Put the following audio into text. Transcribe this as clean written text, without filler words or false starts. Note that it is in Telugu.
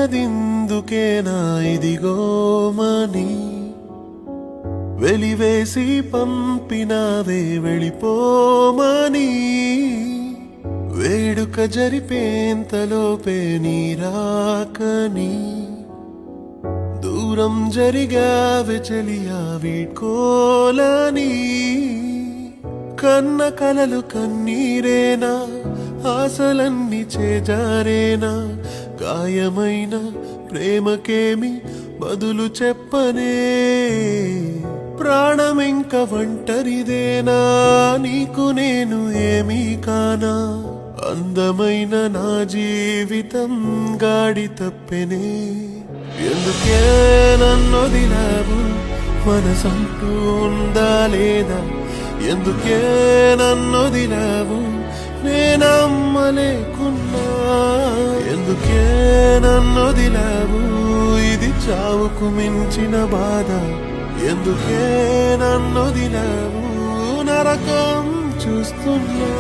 మనసిచ్చినదిందుకేనా ఇదిగోమని వెలివేసి పంపినావే వెళ్ళిపోమని వేడుక జరిపేంతలోపే నీరాకని దూరం జరిగావే చెలియా వీడ్కోలని కన్న కలలు కన్నీరేనా ఆశలన్నీ చేజారేనా గాయమైన ప్రేమకేమి బదులు చెప్పనే ప్రాణమింక ఒంటరిదేనా నీకు నేను ఏమీ కానా అందమైన నా జీవితం గాడి తప్పెనే ఎందుకే నన్నొదిలావు మనసంటూ ఉందా లేదా ఎందుకే నన్నొదిలావు నేనమ్మలేకున్నా ఎందుకే నన్నొదిలావు ఇది చావుకు మించిన బాధ ఎందుకే నన్నొదిలావు నరకం చూస్తున్నా